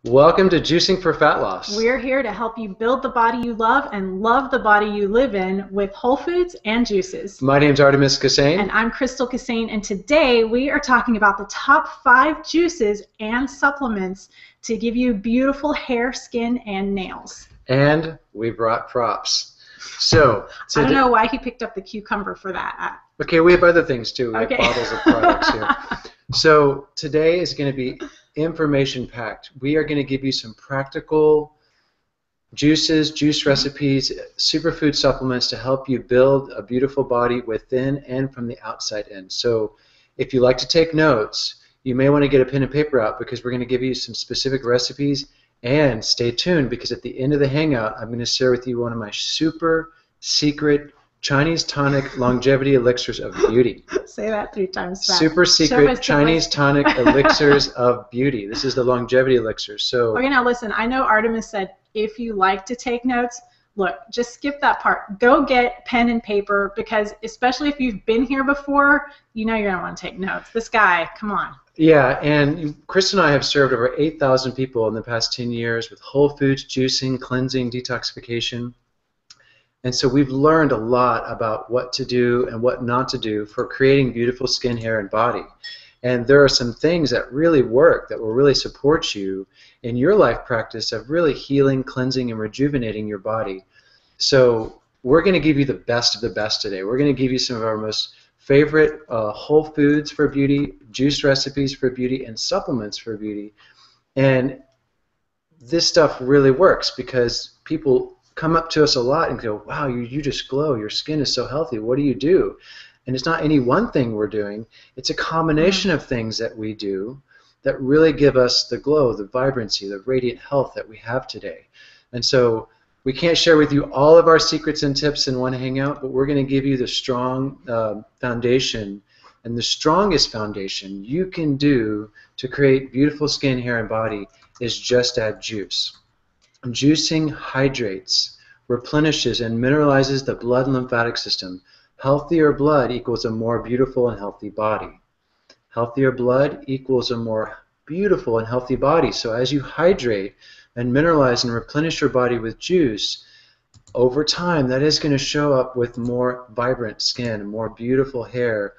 Welcome to Juicing for Fat Loss. We're here to help you build the body you love and love the body you live in with whole foods and juices. My name's Artemis Kassane. And I'm Crystal Kassane, and today we are talking about the top 5 juices and supplements to give you beautiful hair, skin, and nails. And we brought props. So I don't know why he picked up the cucumber for that. Okay, we have other things too. We have bottles of products here. So today is going to be information-packed. We are going to give you some practical juices, juice recipes, superfood supplements to help you build a beautiful body within and from the outside in. So if you like to take notes, you may want to get a pen and paper out because we're going to give you some specific recipes. And stay tuned because at the end of the hangout, I'm going to share with you one of my super secret Chinese tonic longevity elixirs of beauty. Say that 3 times fast. Super secret Chinese tonic elixirs of beauty. This is the longevity elixir. So okay, now listen, I know Artemis said if you like to take notes, look, just skip that part. Go get pen and paper because especially if you've been here before, you know you're going to want to take notes. This guy, come on. Yeah, and Chris and I have served over 8,000 people in the past 10 years with whole foods, juicing, cleansing, detoxification. And so we've learned a lot about what to do and what not to do for creating beautiful skin, hair, and body. And there are some things that really work, that will really support you in your life practice of really healing, cleansing, and rejuvenating your body. So we're going to give you the best of the best today. We're going to give you some of our most favorite whole foods for beauty, juice recipes for beauty, and supplements for beauty. And this stuff really works because people come up to us a lot and go, wow, you just glow. Your skin is so healthy. What do you do? And it's not any one thing we're doing. It's a combination of things that we do that really give us the glow, the vibrancy, the radiant health that we have today. And so we can't share with you all of our secrets and tips in one hangout, but we're going to give you the strong foundation, and the strongest foundation you can do to create beautiful skin, hair, and body is just add juice. Juicing hydrates, replenishes, and mineralizes the blood and lymphatic system. Healthier blood equals a more beautiful and healthy body. Healthier blood equals a more beautiful and healthy body. So as you hydrate and mineralize and replenish your body with juice, over time that is going to show up with more vibrant skin, more beautiful hair,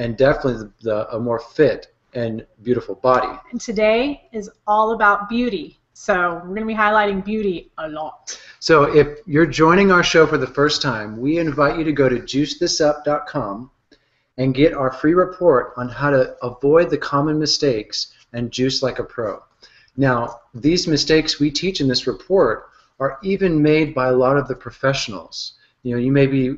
and definitely a more fit and beautiful body. And today is all about beauty. So we're going to be highlighting beauty a lot. So if you're joining our show for the first time, we invite you to go to juicethisup.com and get our free report on how to avoid the common mistakes and juice like a pro. Now, these mistakes we teach in this report are even made by a lot of the professionals. You know, you maybe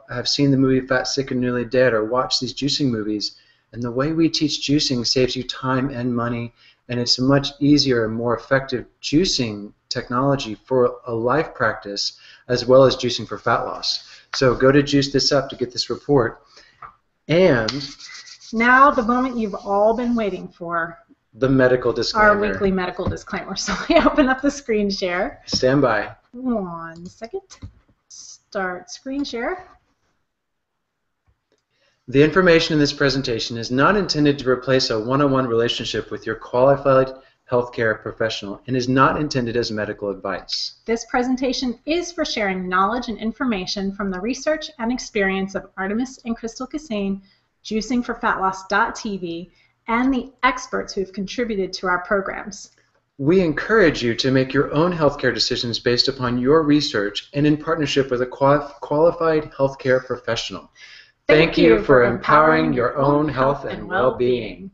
have seen the movie Fat, Sick, and Nearly Dead or watched these juicing movies, and the way we teach juicing saves you time and money, and it's a much easier and more effective juicing technology for a life practice as well as juicing for fat loss. So go to Juice This Up to get this report. And now the moment you've all been waiting for. The medical disclaimer. Our weekly medical disclaimer. So I open up the screen share. Stand by. 1 second. Start screen share. The information in this presentation is not intended to replace a one-on-one relationship with your qualified healthcare professional and is not intended as medical advice. This presentation is for sharing knowledge and information from the research and experience of Artemis and Crystal Kassane, juicingforfatloss.tv, and the experts who have contributed to our programs. We encourage you to make your own healthcare decisions based upon your research and in partnership with a qualified healthcare professional. Thank you for empowering your own health and well-being.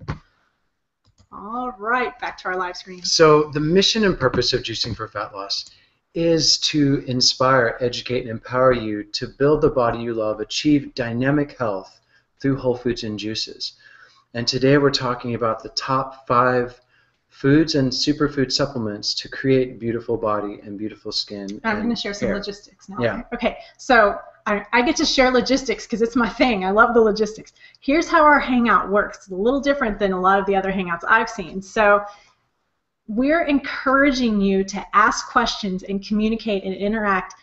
All right, back to our live screen. So the mission and purpose of Juicing for Fat Loss is to inspire, educate, and empower you to build the body you love, achieve dynamic health through whole foods and juices. And today we're talking about the top 5 foods and superfood supplements to create beautiful body and beautiful skin. I'm going to share some logistics now. Yeah. Okay, so I get to share logistics because it's my thing. I love the logistics. Here's how our hangout works. It's a little different than a lot of the other hangouts I've seen. So we're encouraging you to ask questions and communicate and interact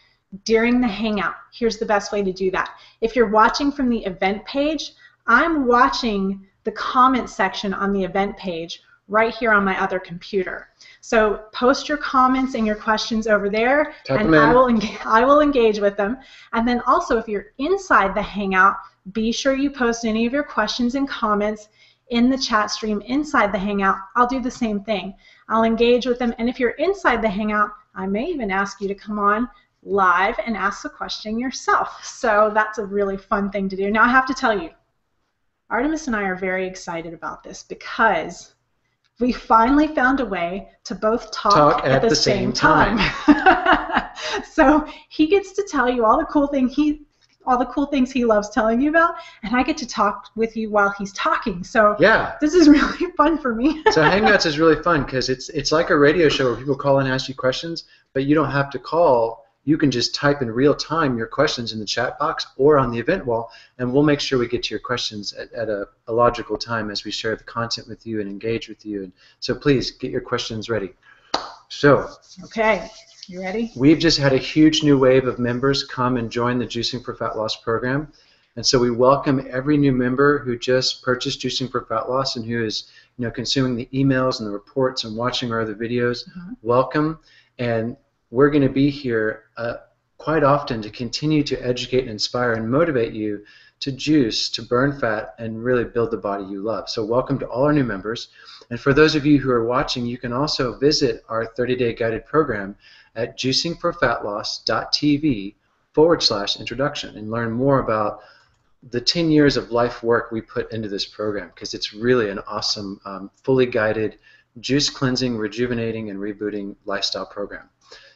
during the hangout. Here's the best way to do that. If you're watching from the event page, I'm watching the comment section on the event page right here on my other computer. So post your comments and your questions over there, and I will engage with them. And then also, if you're inside the Hangout, be sure you post any of your questions and comments in the chat stream inside the Hangout. I'll do the same thing. I'll engage with them, and if you're inside the Hangout, I may even ask you to come on live and ask the question yourself. So that's a really fun thing to do. Now I have to tell you, Artemis and I are very excited about this because we finally found a way to both talk at the same time. So he gets to tell you all the cool things he loves telling you about, and I get to talk with you while he's talking. So yeah, this is really fun for me. So Hangouts is really fun because it's like a radio show where people call and ask you questions, but you don't have to call. You can just type in real time your questions in the chat box or on the event wall, and we'll make sure we get to your questions at a logical time as we share the content with you and engage with you. And so please get your questions ready. So, okay, you ready? We've just had a huge new wave of members come and join the Juicing for Fat Loss program. And so we welcome every new member who just purchased Juicing for Fat Loss and who is consuming the emails and the reports and watching our other videos. Welcome. And we're going to be here quite often to continue to educate and inspire and motivate you to juice, to burn fat, and really build the body you love. So welcome to all our new members. And for those of you who are watching, you can also visit our 30-day guided program at juicingforfatloss.tv/introduction and learn more about the 10 years of life work we put into this program, because it's really an awesome, fully guided, juice cleansing, rejuvenating, and rebooting lifestyle program.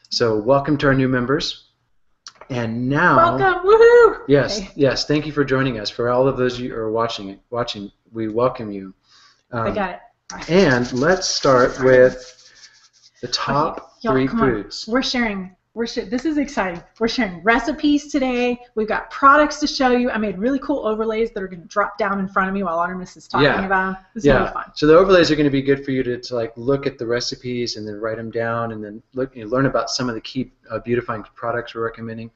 So welcome to our new members. And now, welcome, woohoo! Yes, okay. Yes. Thank you for joining us. For all of those you who are watching, we welcome you. I got it. Right. And let's start with the top 3 foods. We're sharing. This is exciting. We're sharing recipes today. We've got products to show you. I made really cool overlays that are going to drop down in front of me while Artemis is talking about them. This is really fun. So the overlays are going to be good for you to like look at the recipes and then write them down and then learn about some of the key beautifying products we're recommending.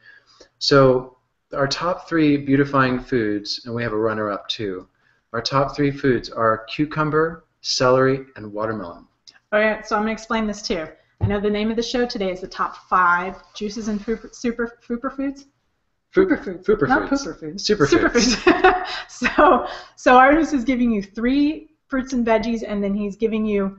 So our top 3 beautifying foods, and we have a runner-up too. Our top 3 foods are cucumber, celery, and watermelon. All right, so I'm going to explain this too. I know the name of the show today is the top 5 juices and superfoods. Superfoods. Not pooperfoods. Superfoods. So Artemis is giving you 3 fruits and veggies, and then he's giving you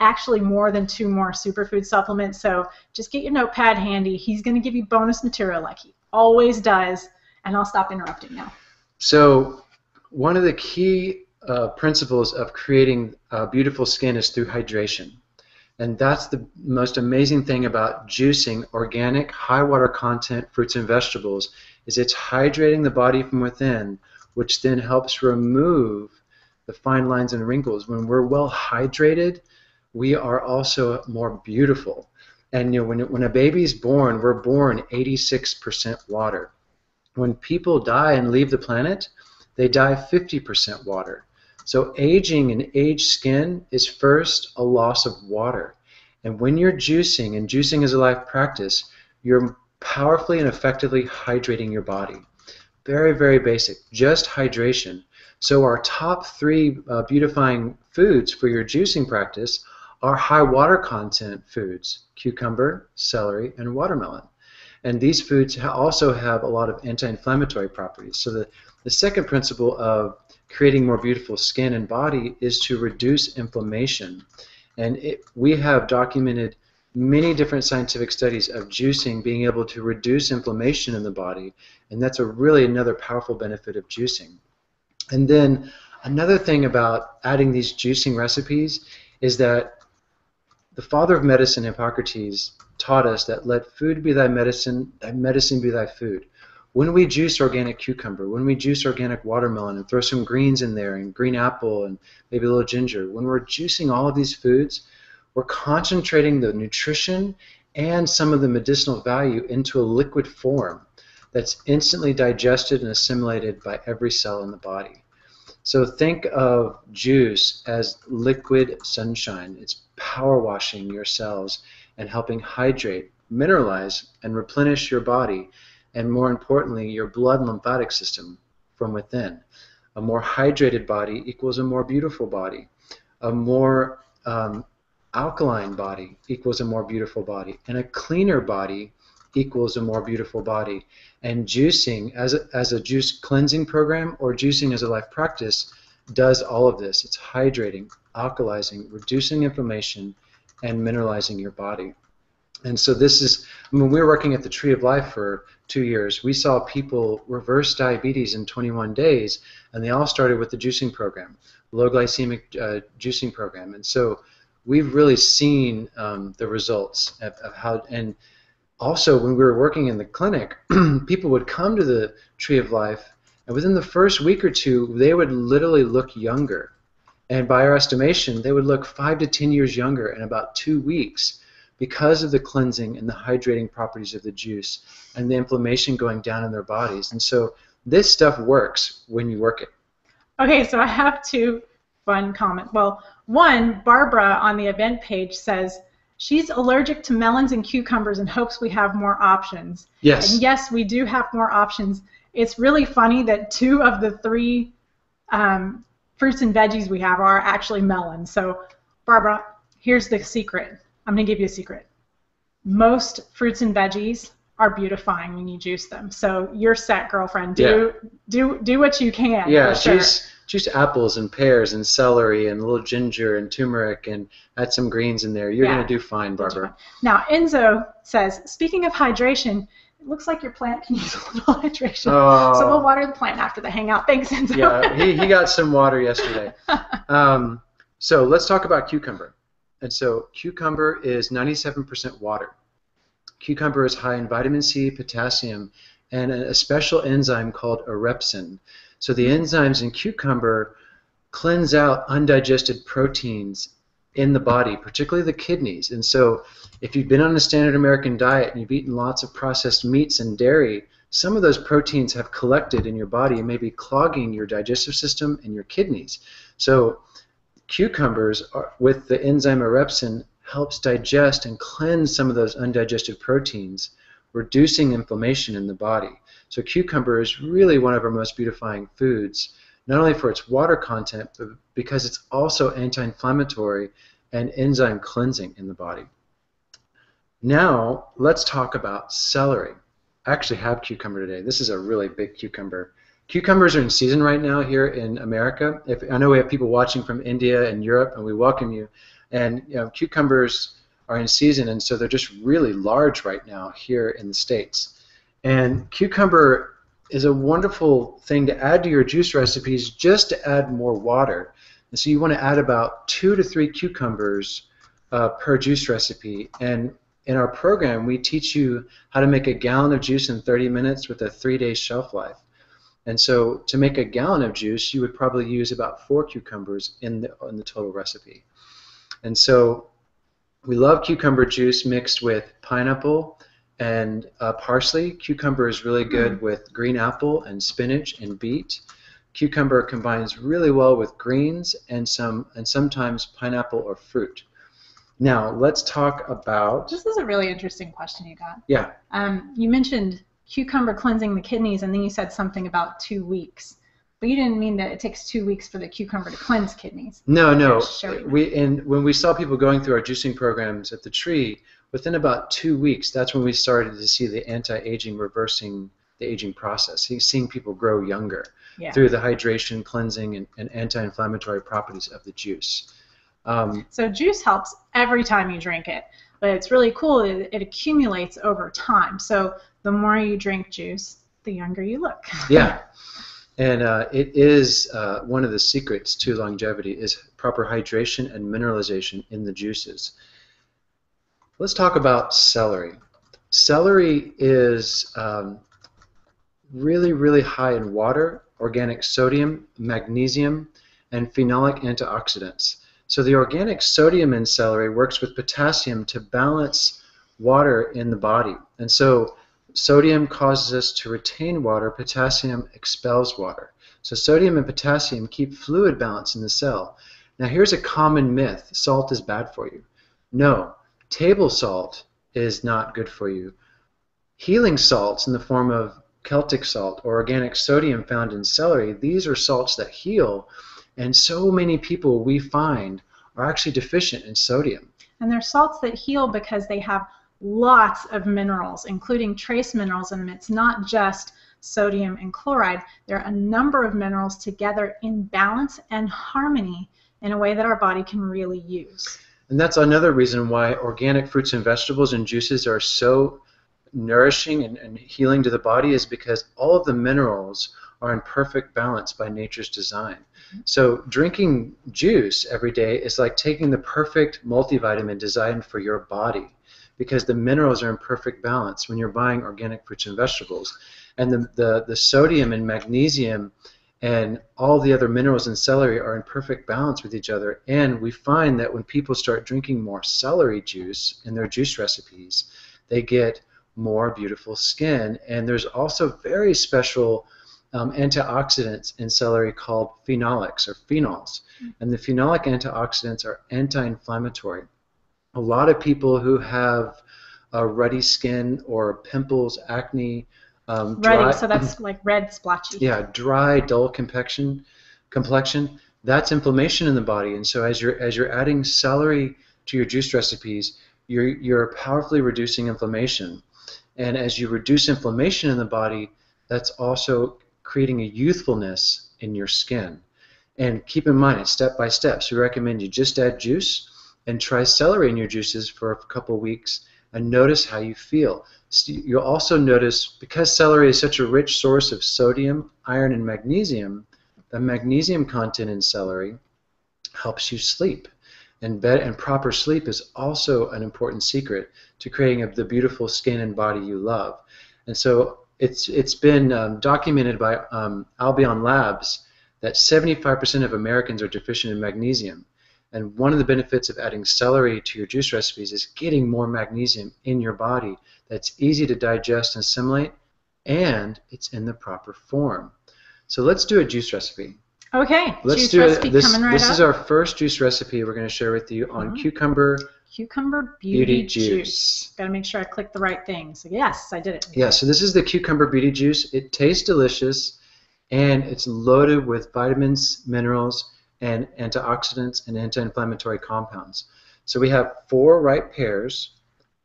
actually more than 2 more superfood supplements. So just get your notepad handy. He's going to give you bonus material like he always does, and I'll stop interrupting now. So one of the key principles of creating beautiful skin is through hydration. And that's the most amazing thing about juicing organic, high water content fruits and vegetables, is it's hydrating the body from within, which then helps remove the fine lines and wrinkles. When we're well hydrated, we are also more beautiful. And when a baby's born, we're born 86% water. When people die and leave the planet, they die 50% water. So aging and aged skin is first a loss of water. And when you're juicing, and juicing is a life practice, you're powerfully and effectively hydrating your body. Very, very basic, just hydration. So our top 3 beautifying foods for your juicing practice are high water content foods: cucumber, celery, and watermelon. And these foods also have a lot of anti-inflammatory properties. So the second principle of creating more beautiful skin and body is to reduce inflammation. And we have documented many different scientific studies of juicing being able to reduce inflammation in the body, and that's really another powerful benefit of juicing. And then another thing about adding these juicing recipes is that the father of medicine, Hippocrates, taught us that let food be thy medicine be thy food. When we juice organic cucumber, when we juice organic watermelon and throw some greens in there and green apple and maybe a little ginger, when we're juicing all of these foods, we're concentrating the nutrition and some of the medicinal value into a liquid form that's instantly digested and assimilated by every cell in the body. So think of juice as liquid sunshine. It's power washing your cells and helping hydrate, mineralize, and replenish your body, and more importantly, your blood and lymphatic system from within. A more hydrated body equals a more beautiful body. A more alkaline body equals a more beautiful body, and a cleaner body equals a more beautiful body. And juicing as a juice cleansing program or juicing as a life practice does all of this. It's hydrating, alkalizing, reducing inflammation, and mineralizing your body. And so this is, we were working at the Tree of Life for 2 years. We saw people reverse diabetes in 21 days, and they all started with the juicing program, low glycemic juicing program. And so we've really seen the results of how, and also when we were working in the clinic, people would come to the Tree of Life, and within the first week or two, they would literally look younger. And by our estimation, they would look 5 to 10 years younger in about 2 weeks because of the cleansing and the hydrating properties of the juice and the inflammation going down in their bodies. And so this stuff works when you work it. Okay, so I have 2 fun comments. Well, one, Barbara on the event page says she's allergic to melons and cucumbers and hopes we have more options. Yes. And yes, we do have more options. It's really funny that 2 of the 3 fruits and veggies we have are actually melons. So, Barbara, here's the secret. I'm going to give you a secret. Most fruits and veggies are beautifying when you juice them. So you're set, girlfriend. Do what you can. Yeah, sure. juice apples and pears and celery and a little ginger and turmeric and add some greens in there. You're going to do fine, Barbara. Now, Enzo says, speaking of hydration, it looks like your plant can use a little hydration. Oh. So we'll water the plant after the hangout. Thanks, Enzo. Yeah, he got some water yesterday. So let's talk about cucumber. And so cucumber is 97% water. Cucumber is high in vitamin C, potassium, and a special enzyme called orepsin. So the enzymes in cucumber cleanse out undigested proteins in the body, particularly the kidneys. And so if you've been on a standard American diet and you've eaten lots of processed meats and dairy, some of those proteins have collected in your body and may be clogging your digestive system and your kidneys. So cucumbers with the enzyme orepsin helps digest and cleanse some of those undigested proteins, reducing inflammation in the body. So cucumber is really one of our most beautifying foods, not only for its water content, but because it's also anti-inflammatory and enzyme cleansing in the body. Now, let's talk about celery. I actually have cucumber today. This is a really big cucumber. Cucumbers are in season right now here in America. I know we have people watching from India and Europe, and we welcome you. And cucumbers are in season, and so they're just really large right now here in the States. And cucumber is a wonderful thing to add to your juice recipes just to add more water. And so you want to add about 2 to 3 cucumbers per juice recipe. And in our program, we teach you how to make a gallon of juice in 30 minutes with a 3-day shelf life. And so to make a gallon of juice, you would probably use about 4 cucumbers in the total recipe. And so we love cucumber juice mixed with pineapple and parsley. Cucumber is really good with green apple and spinach and beet. Cucumber combines really well with greens and sometimes pineapple or fruit. Now let's talk about. This is a really interesting question you got. Yeah. You mentioned cucumber cleansing the kidneys, and then you said something about 2 weeks. But you didn't mean that it takes 2 weeks for the cucumber to cleanse kidneys. No. When we saw people going through our juicing programs at the Tree, within about 2 weeks, that's when we started to see the anti-aging reversing the aging process. Seeing people grow younger through the hydration, cleansing, and anti-inflammatory properties of the juice. So juice helps every time you drink it, but it's really cool. It accumulates over time. So the more you drink juice, the younger you look. Yeah. And it is one of the secrets to longevity is proper hydration and mineralization in the juices. Let's talk about celery. Celery is really, really high in water, organic sodium, magnesium, and phenolic antioxidants. So the organic sodium in celery works with potassium to balance water in the body. And so sodium causes us to retain water, potassium expels water. So sodium and potassium keep fluid balance in the cell. Now here's a common myth: salt is bad for you. No, table salt is not good for you. Healing salts in the form of Celtic salt or organic sodium found in celery, these are salts that heal, and so many people we find are actually deficient in sodium. And they're salts that heal because they have lots of minerals, including trace minerals in them. It's not just sodium and chloride. There are a number of minerals together in balance and harmony in a way that our body can really use. And that's another reason why organic fruits and vegetables and juices are so nourishing and healing to the body, is because all of the minerals are in perfect balance by nature's design. So drinking juice every day is like taking the perfect multivitamin designed for your body, because the minerals are in perfect balance when you're buying organic fruits and vegetables. And the sodium and magnesium and all the other minerals in celery are in perfect balance with each other. And we find that when people start drinking more celery juice in their juice recipes, they get more beautiful skin. And there's also very special antioxidants in celery called phenolics or phenols. And the phenolic antioxidants are anti-inflammatory. A lot of people who have ruddy skin or pimples, acne, Ruddy, so that's like red splotchy. Yeah, dry, dull complexion. That's inflammation in the body. And so as you're adding celery to your juice recipes, you're powerfully reducing inflammation. And as you reduce inflammation in the body, that's also creating a youthfulness in your skin. And keep in mind, it's step by step. So we recommend you just add juice and try celery in your juices for a couple of weeks and notice how you feel. So you'll also notice, because celery is such a rich source of sodium, iron, and magnesium, the magnesium content in celery helps you sleep. And proper sleep is also an important secret to creating the beautiful skin and body you love. And so it's been documented by Albion Labs that 75% of Americans are deficient in magnesium. And one of the benefits of adding celery to your juice recipes is getting more magnesium in your body that's easy to digest and assimilate, and it's in the proper form. So let's do a juice recipe. Okay, let's juice do recipe this. Coming right This up. is our first juice recipe we're going to share with you on cucumber Beauty juice. Got to make sure I click the right thing. So yes, I did it. Yeah, so this is the cucumber beauty juice. It tastes delicious, and it's loaded with vitamins, minerals, and antioxidants and anti-inflammatory compounds. So we have 4 ripe pears,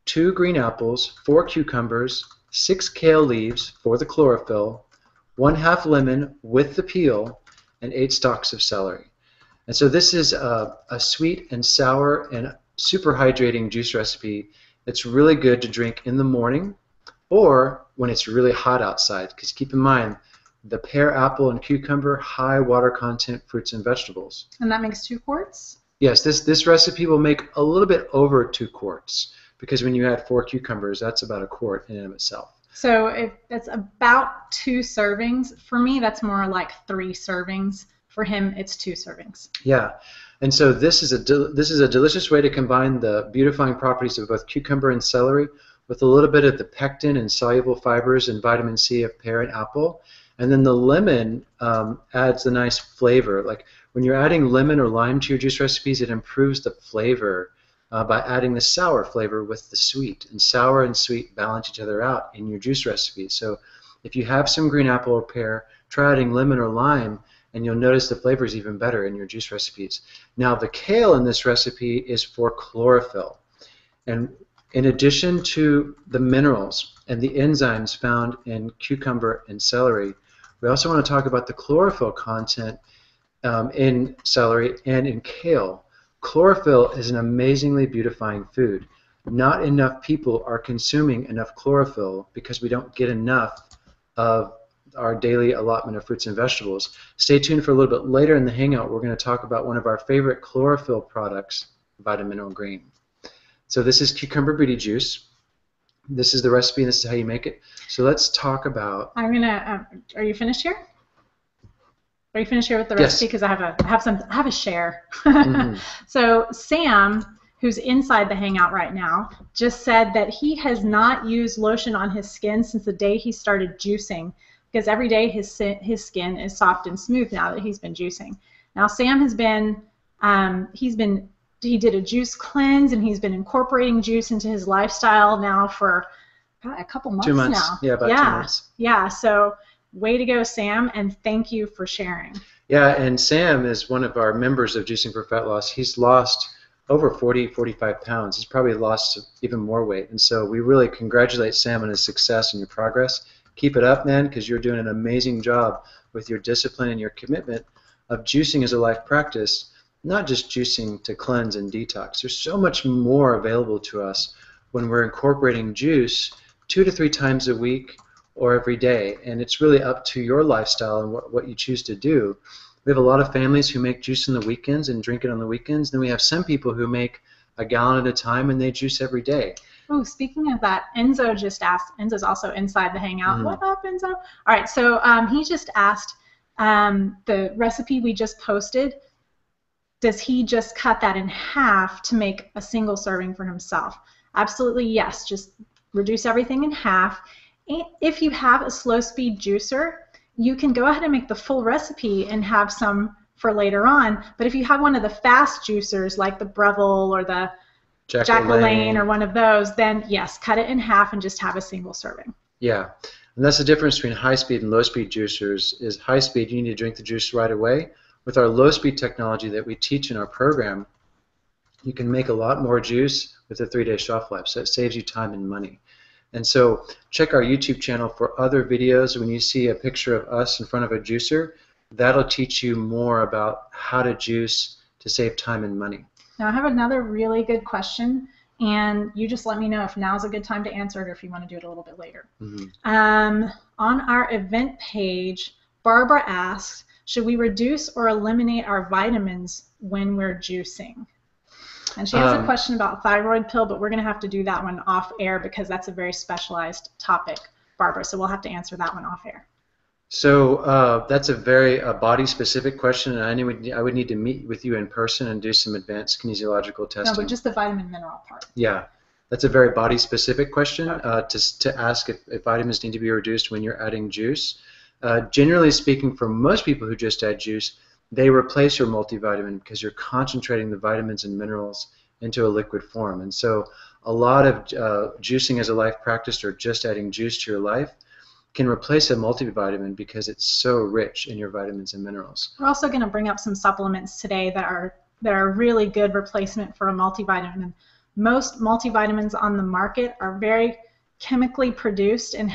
2 green apples, 4 cucumbers, 6 kale leaves for the chlorophyll, 1/2 lemon with the peel, and 8 stalks of celery. And so this is a sweet and sour and super hydrating juice recipe that's really good to drink in the morning or when it's really hot outside, because keep in mind, the pear, apple, and cucumber, high water content fruits and vegetables. And that makes 2 quarts? Yes, this recipe will make a little bit over 2 quarts, because when you add 4 cucumbers, that's about a quart in and of itself. So if that's about 2 servings. For me, that's more like 3 servings. For him, it's 2 servings. Yeah, and so this is a delicious way to combine the beautifying properties of both cucumber and celery with a little bit of the pectin and soluble fibers and vitamin C of pear and apple. And then the lemon adds a nice flavor. Like when you're adding lemon or lime to your juice recipes, it improves the flavor by adding the sour flavor with the sweet. And sour and sweet balance each other out in your juice recipes. So if you have some green apple or pear, try adding lemon or lime, and you'll notice the flavor is even better in your juice recipes. Now the kale in this recipe is for chlorophyll. And in addition to the minerals and the enzymes found in cucumber and celery, we also want to talk about the chlorophyll content in celery and in kale. Chlorophyll is an amazingly beautifying food. Not enough people are consuming enough chlorophyll because we don't get enough of our daily allotment of fruits and vegetables. Stay tuned for a little bit later in the hangout. We're going to talk about one of our favorite chlorophyll products, Vitamin Green. So this is cucumber beauty juice. This is the recipe, and this is how you make it. So let's talk about. I'm gonna. Are you finished here? Are you finished here with the recipe? Because I have a share. Mm-hmm. So Sam, who's inside the hangout right now, just said that he has not used lotion on his skin since the day he started juicing, because every day his skin is soft and smooth now that he's been juicing. Now Sam has been he did a juice cleanse, and he's been incorporating juice into his lifestyle now for a couple months 2 months. now. Yeah, about 2 months. Yeah, so way to go, Sam, and thank you for sharing. Yeah, and Sam is one of our members of Juicing for Fat Loss. He's lost over 40, 45 pounds. He's probably lost even more weight. And so we really congratulate Sam on his success and your progress. Keep it up, man, because you're doing an amazing job with your discipline and your commitment of juicing as a life practice, not just juicing to cleanse and detox. There's so much more available to us when we're incorporating juice 2 to 3 times a week or every day. And it's really up to your lifestyle and what you choose to do. We have a lot of families who make juice on the weekends and drink it on the weekends. Then we have some people who make a gallon at a time and they juice every day. Oh, speaking of that, Enzo just asked. Enzo's also inside the Hangout. What up, Enzo? All right, so he just asked the recipe we just posted, does he just cut that in half to make a single serving for himself? Absolutely, yes. Just reduce everything in half. If you have a slow-speed juicer, you can go ahead and make the full recipe and have some for later on. But if you have one of the fast juicers like the Breville or the Jacqueline or one of those, then yes, cut it in half and just have a single serving. Yeah, and that's the difference between high-speed and low-speed juicers. Is high-speed, you need to drink the juice right away. With our low-speed technology that we teach in our program, you can make a lot more juice with a 3-day shelf life, so it saves you time and money. And so check our YouTube channel for other videos. When you see a picture of us in front of a juicer, that'll teach you more about how to juice to save time and money. Now I have another really good question, and you just let me know if now's a good time to answer it or if you want to do it a little bit later. On our event page, Barbara asks, should we reduce or eliminate our vitamins when we're juicing? And she has a question about thyroid pill, but we're going to have to do that one off air because that's a very specialized topic, Barbara, so we'll have to answer that one off air. So that's a very body-specific question, and I would need to meet with you in person and do some advanced kinesiological testing. No, but just the vitamin mineral part. Yeah, that's a very body-specific question to ask if vitamins need to be reduced when you're adding juice. Generally speaking, for most people who just add juice, they replace your multivitamin because you're concentrating the vitamins and minerals into a liquid form. And so a lot of juicing as a life practice or just adding juice to your life can replace a multivitamin because it's so rich in your vitamins and minerals. We're also going to bring up some supplements today that are really good replacement for a multivitamin. Most multivitamins on the market are very chemically produced and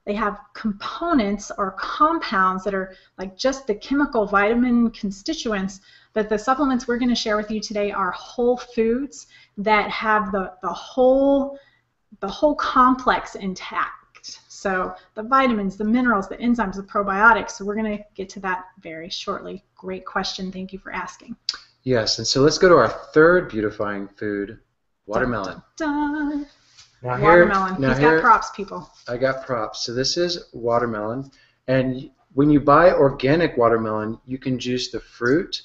they have components or compounds that are like just the chemical vitamin constituents, but the supplements we're going to share with you today are whole foods that have the whole complex intact. So the vitamins, the minerals, the enzymes, the probiotics. So we're going to get to that very shortly. Great question. Thank you for asking. Yes, and so let's go to our third beautifying food, watermelon. Dun, dun, dun. Now watermelon. He's got props, people. I got props. So this is watermelon, and when you buy organic watermelon, you can juice the fruit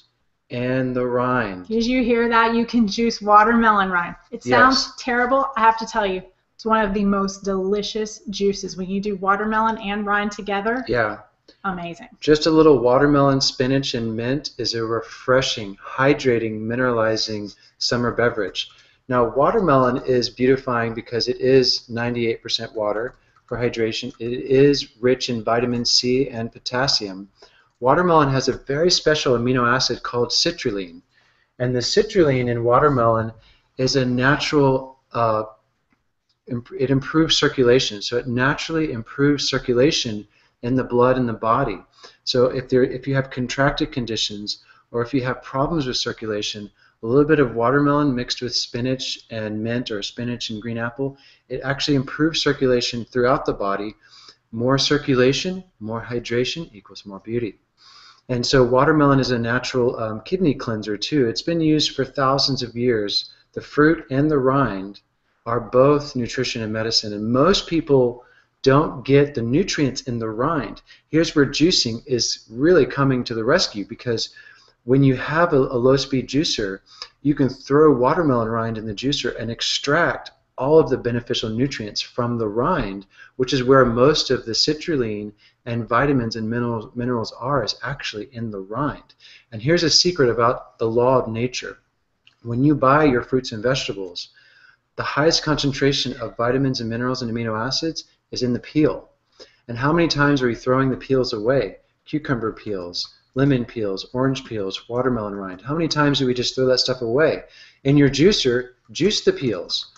and the rind. Did you hear that? You can juice watermelon rind. It sounds terrible. I have to tell you, it's one of the most delicious juices when you do watermelon and rind together. Yeah. Amazing. Just a little watermelon, spinach, and mint is a refreshing, hydrating, mineralizing summer beverage. Now, watermelon is beautifying because it is 98% water for hydration. It is rich in vitamin C and potassium. Watermelon has a very special amino acid called citrulline. And the citrulline in watermelon is a natural, it improves circulation. So it naturally improves circulation in the blood in the body. So if you have contracted conditions or if you have problems with circulation, a little bit of watermelon mixed with spinach and mint or spinach and green apple, it actually improves circulation throughout the body. More circulation, more hydration equals more beauty. And so watermelon is a natural kidney cleanser too. It's been used for thousands of years. The fruit and the rind are both nutrition and medicine, and most people don't get the nutrients in the rind. Here's where juicing is really coming to the rescue, because when you have a low-speed juicer, you can throw watermelon rind in the juicer and extract all of the beneficial nutrients from the rind, which is where most of the citrulline and vitamins and minerals are, is actually in the rind. And here's a secret about the law of nature. When you buy your fruits and vegetables, the highest concentration of vitamins and minerals and amino acids is in the peel. And how many times are we throwing the peels away? Cucumber peels, lemon peels, orange peels, watermelon rind. How many times do we just throw that stuff away? In your juicer, juice the peels.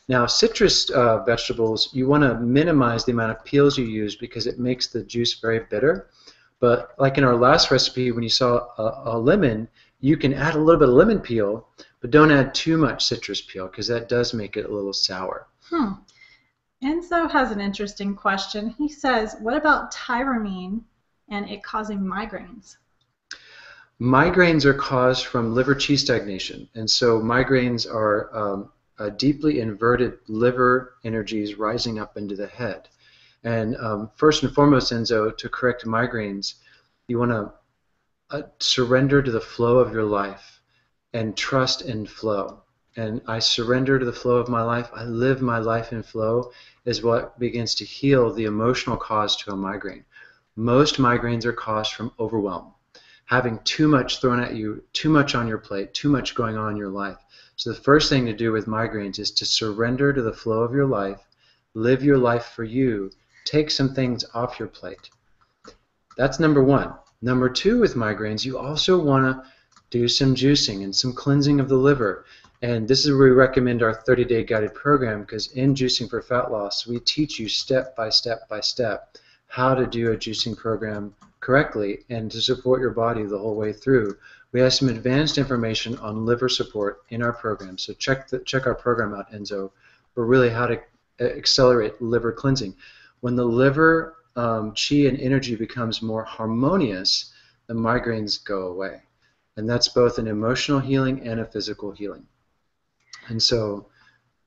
Now, citrus vegetables, you want to minimize the amount of peels you use because it makes the juice very bitter. But like in our last recipe, when you saw a lemon, you can add a little bit of lemon peel, but don't add too much citrus peel because that does make it a little sour. Enzo has an interesting question. He says, what about tyramine and it causing migraines? Migraines are caused from liver qi stagnation. And so migraines are deeply inverted liver energies rising up into the head. And first and foremost, Enzo, to correct migraines, you want to surrender to the flow of your life and trust in flow. And I surrender to the flow of my life. I live my life in flow is what begins to heal the emotional cause to a migraine. Most migraines are caused from overwhelm, having too much thrown at you, too much on your plate, too much going on in your life. So the first thing to do with migraines is to surrender to the flow of your life, live your life for you, take some things off your plate. That's number one. Number two, with migraines, you also want to do some juicing and some cleansing of the liver. And this is where we recommend our 30-day guided program, because in Juicing for Fat Loss, we teach you step by step by step how to do a juicing program correctly and to support your body the whole way through. We have some advanced information on liver support in our program, so check our program out, Enzo, for really how to accelerate liver cleansing. When the liver qi and energy becomes more harmonious, the migraines go away. And that's both an emotional healing and a physical healing. And so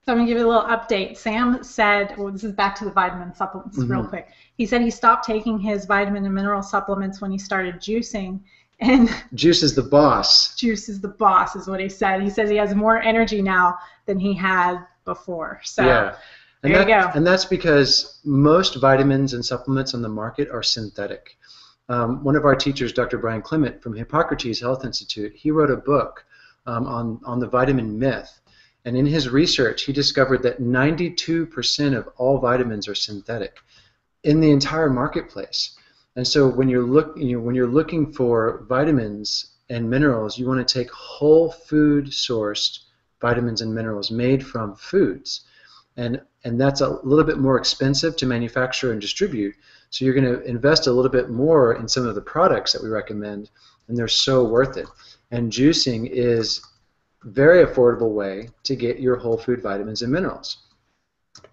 I'm going to give you a little update. Sam said, well, this is back to the vitamin supplements real quick. He said he stopped taking his vitamin and mineral supplements when he started juicing. And juice is the boss. Juice is the boss is what he said. He says he has more energy now than he had before. So yeah. There you go. And that's because most vitamins and supplements on the market are synthetic. One of our teachers, Dr. Brian Clement from Hippocrates Health Institute, he wrote a book on the vitamin myth. And in his research, he discovered that 92% of all vitamins are synthetic in the entire marketplace. And so when you're looking for vitamins and minerals, you want to take whole food sourced vitamins and minerals made from foods. And that's a little bit more expensive to manufacture and distribute. So you're going to invest a little bit more in some of the products that we recommend, and they're so worth it. And juicing is a very affordable way to get your whole food vitamins and minerals.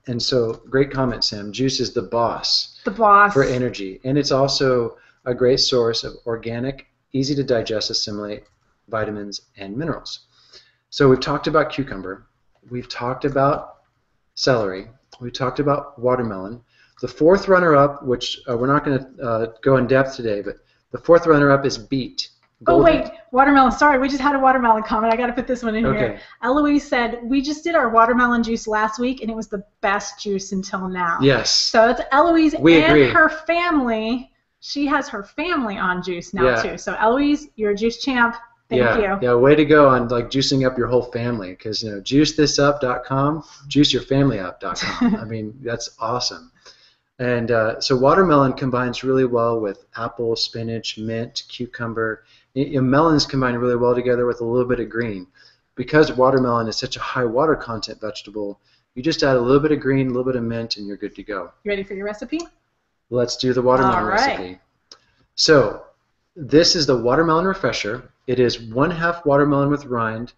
And so, great comment, Sam. Juice is the boss. The boss. For energy. And it's also a great source of organic, easy to digest, assimilate vitamins and minerals. So we've talked about cucumber. We've talked about celery. We've talked about watermelon. The fourth runner-up, which we're not going to go in depth today, but the fourth runner-up is beet. Oh, wait, watermelon. Sorry, we just had a watermelon comment. I got to put this one in here. Eloise said, we just did our watermelon juice last week, and it was the best juice until now. Yes. So it's Eloise agree. Her family. She has her family on juice now, too. So, Eloise, you're a juice champ. Thank you. Yeah, way to go on like juicing up your whole family, because juicethisup.com, juiceyourfamilyup.com. I mean, that's awesome. And so watermelon combines really well with apple, spinach, mint, cucumber. Melons combine really well together with a little bit of green. Because watermelon is such a high water content vegetable, you just add a little bit of green, a little bit of mint, and you're good to go. You ready for your recipe? Let's do the watermelon recipe. So this is the watermelon refresher. It is 1/2 watermelon with rind.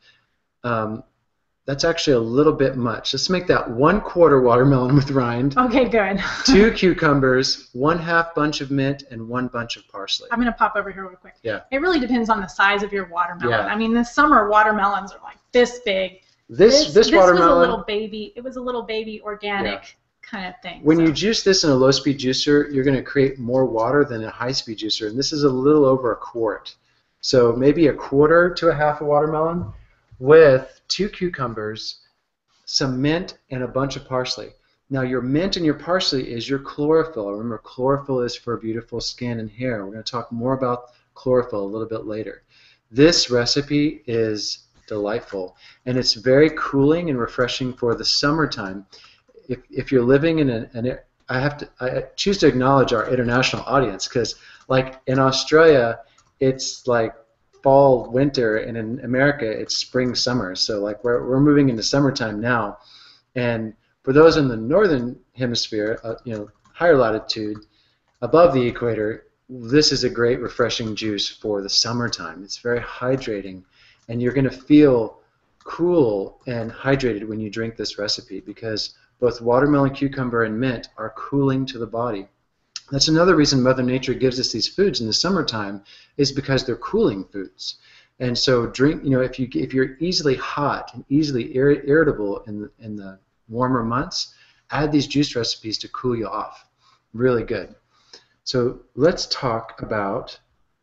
That's actually a little bit much. Let's make that 1/4 watermelon with rind. Okay, good. 2 cucumbers, 1/2 bunch of mint, and 1 bunch of parsley. I'm going to pop over here real quick. Yeah. It really depends on the size of your watermelon. Yeah. I mean, this summer watermelons are like this big. This watermelon was a little baby. It was a little baby organic kind of thing. When you juice this in a low-speed juicer, you're going to create more water than a high-speed juicer, and this is a little over 1/4. So maybe 1/4 to 1/2 a watermelon with 2 cucumbers, some mint, and a bunch of parsley. Now your mint and your parsley is your chlorophyll. Remember, chlorophyll is for beautiful skin and hair. We're going to talk more about chlorophyll a little bit later. This recipe is delightful, and it's very cooling and refreshing for the summertime. If you're living in I choose to acknowledge our international audience, because like in Australia, it's like fall, winter, and in America it's spring, summer. So like we're moving into summertime now, and for those in the northern hemisphere, higher latitude, above the equator, this is a great refreshing juice for the summertime. It's very hydrating, and you're going to feel cool and hydrated when you drink this recipe because both watermelon, cucumber, and mint are cooling to the body. That's another reason Mother Nature gives us these foods in the summertime is because they're cooling foods. And so drink, if you're easily hot and easily irritable in the warmer months, add these juice recipes to cool you off. Really good. So let's talk about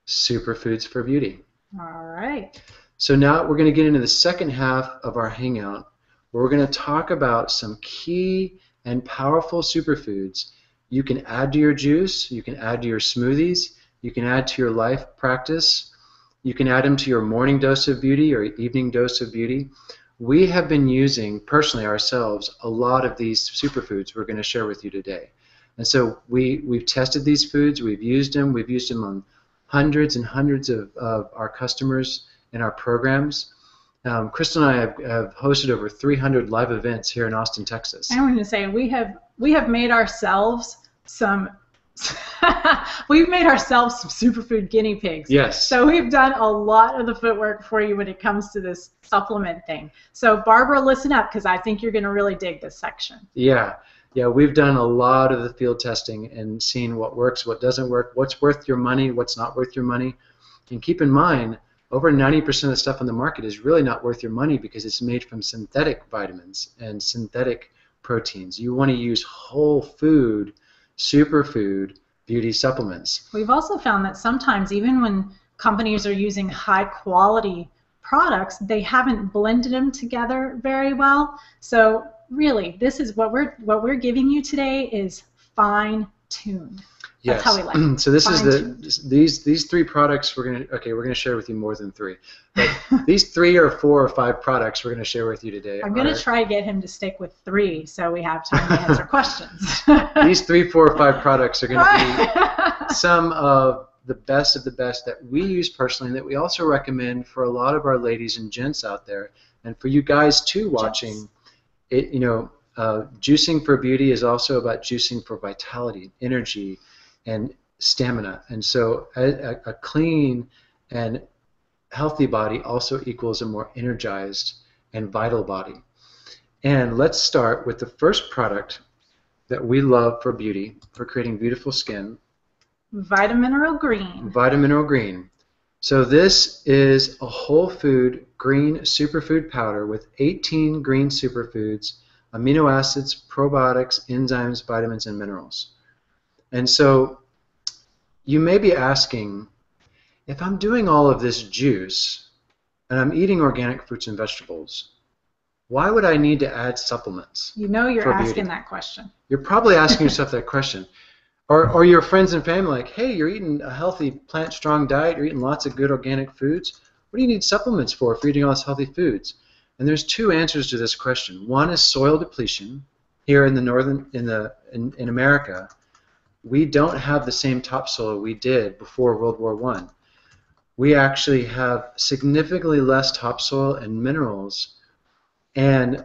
superfoods for beauty. All right. So now we're going to get into the second half of our hangout where we're going to talk about some key and powerful superfoods you can add to your juice, you can add to your smoothies, you can add to your life practice, you can add them to your morning dose of beauty or evening dose of beauty. We have been using, personally ourselves, a lot of these superfoods we're going to share with you today. And so we've tested these foods, we've used them on hundreds and hundreds of our customers in our programs. Crystal and I have hosted over 300 live events here in Austin, Texas. I want to say we have made ourselves some we've made ourselves some superfood guinea pigs. Yes. So we've done a lot of the footwork for you when it comes to this supplement thing. So Barbara, listen up because I think you're going to really dig this section. Yeah, we've done a lot of the field testing and seen what works, what doesn't work, what's worth your money, what's not worth your money. And keep in mind, over 90% of the stuff on the market is really not worth your money because it's made from synthetic vitamins and synthetic proteins. You want to use whole food, superfood beauty supplements. We've also found that sometimes even when companies are using high quality products, they haven't blended them together very well. So really, this is what we're giving you today is fine-tuned. That's how we like it. So this is these three products we're gonna share with you more than three. But these 3 or 4 or 5 products we're gonna share with you today. I'm gonna try to get him to stick with 3 so we have time to answer questions. These 3, 4, or 5 products are gonna be some of the best that we use personally and that we also recommend for a lot of our ladies and gents out there and for you guys too watching. Juicing for beauty is also about juicing for vitality, energy, and stamina. And so a clean and healthy body also equals a more energized and vital body. And let's start with the first product that we love for beauty, for creating beautiful skin. Vitamineral Green. Vitamineral Green. So this is a whole food green superfood powder with 18 green superfoods, amino acids, probiotics, enzymes, vitamins, and minerals. And so you may be asking, if I'm doing all of this juice and I'm eating organic fruits and vegetables, why would I need to add supplements? You know you're asking that question. You're probably asking yourself that question. Or your friends and family like, hey, you're eating a healthy plant-strong diet, you're eating lots of good organic foods. What do you need supplements for eating all these healthy foods? And there's 2 answers to this question. One is soil depletion. Here in the in America, we don't have the same topsoil we did before World War I. We actually have significantly less topsoil and minerals, and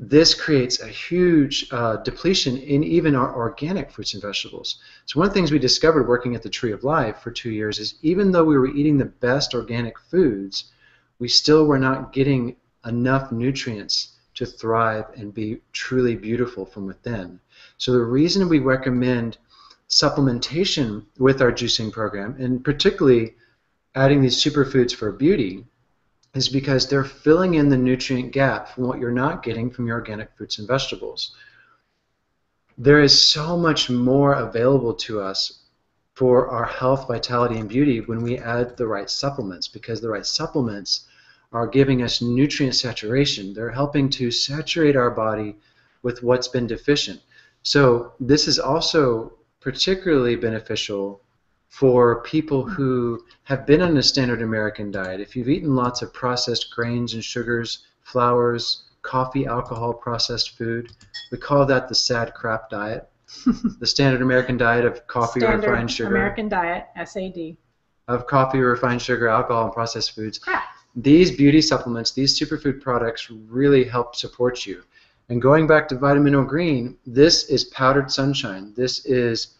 this creates a huge depletion in even our organic fruits and vegetables. So one of the things we discovered working at the Tree of Life for 2 years is even though we were eating the best organic foods, we still were not getting enough nutrients to thrive and be truly beautiful from within. So the reason we recommend supplementation with our juicing program, and particularly adding these superfoods for beauty, is because they're filling in the nutrient gap from what you're not getting from your organic fruits and vegetables. There is so much more available to us for our health, vitality, and beauty when we add the right supplements, because the right supplements are giving us nutrient saturation. They're helping to saturate our body with what's been deficient. So this is also particularly beneficial for people who have been on a standard American diet. If you've eaten lots of processed grains and sugars, flours, coffee, alcohol, processed food, we call that the sad crap diet. The standard American diet of coffee or refined sugar. Standard American diet, SAD. of coffee, refined sugar, alcohol, and processed foods. Correct. These beauty supplements, these superfood products really help support you. And going back to vitamin mineral green, this is powdered sunshine. This is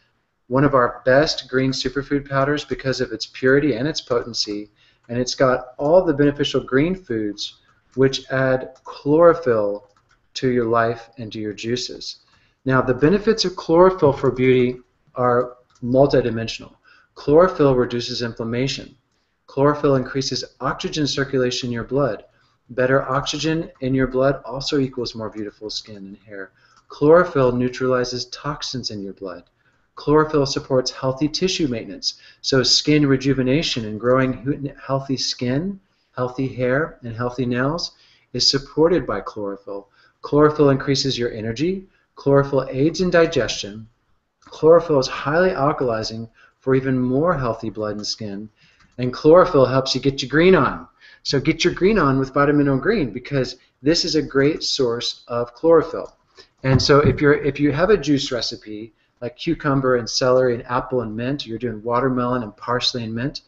one of our best green superfood powders because of its purity and its potency. And it's got all the beneficial green foods which add chlorophyll to your life and to your juices. Now, the benefits of chlorophyll for beauty are multidimensional. Chlorophyll reduces inflammation. Chlorophyll increases oxygen circulation in your blood. Better oxygen in your blood also equals more beautiful skin and hair. Chlorophyll neutralizes toxins in your blood. Chlorophyll supports healthy tissue maintenance, so skin rejuvenation and growing healthy skin, healthy hair, and healthy nails is supported by chlorophyll. Chlorophyll increases your energy. Chlorophyll aids in digestion. Chlorophyll is highly alkalizing for even more healthy blood and skin. And chlorophyll helps you get your green on. So get your green on with vitamin mineral green because this is a great source of chlorophyll. And so if you have a juice recipe like cucumber and celery and apple and mint, or you're doing watermelon and parsley and mint,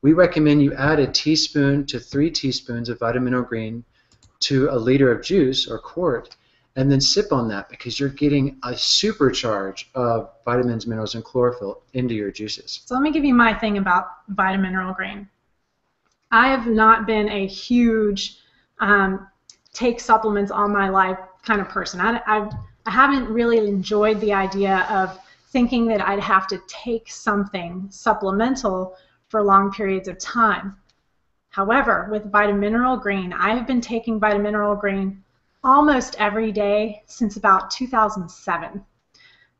we recommend you add a teaspoon to 3 teaspoons of vitamin mineral green to a liter of juice or quart, and then sip on that because you're getting a supercharge of vitamins, minerals, and chlorophyll into your juices. So let me give you my thing about vitamin mineral green. I have not been a huge take supplements all my life kind of person. I haven't really enjoyed the idea of thinking that I'd have to take something supplemental for long periods of time. However, with vitamin mineral green, I have been taking vitamin mineral green almost every day since about 2007.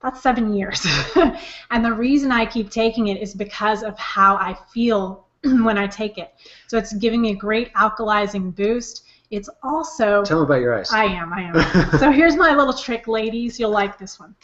That's 7 years. And the reason I keep taking it is because of how I feel when I take it. So it's giving me a great alkalizing boost. It's also... Tell me about your eyes. I am. So here's my little trick, ladies. You'll like this one.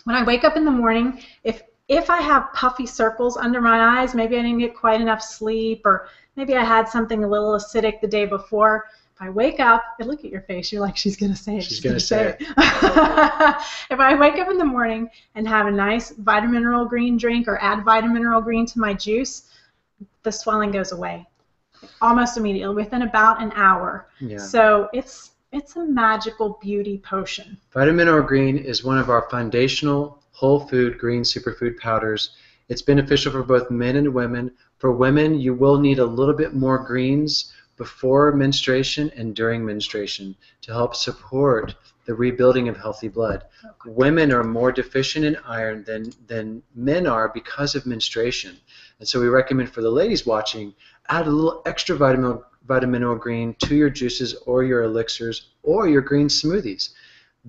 When I wake up in the morning, if I have puffy circles under my eyes, maybe I didn't get quite enough sleep, or maybe I had something a little acidic the day before, if I wake up, and look at your face, you're like, she's going to say it. She's going to say it. If I wake up in the morning and have a nice vitamin mineral green drink or add vitamin mineral green to my juice, the swelling goes away almost immediately, within about an hour. Yeah. So it's a magical beauty potion. Vitamin mineral green is one of our foundational whole food green superfood powders. It's beneficial for both men and women. For women, you will need a little bit more greens before menstruation and during menstruation to help support the rebuilding of healthy blood. Okay. Women are more deficient in iron than men are because of menstruation. And so we recommend for the ladies watching, add a little extra vitamin mineral green to your juices or your elixirs or your green smoothies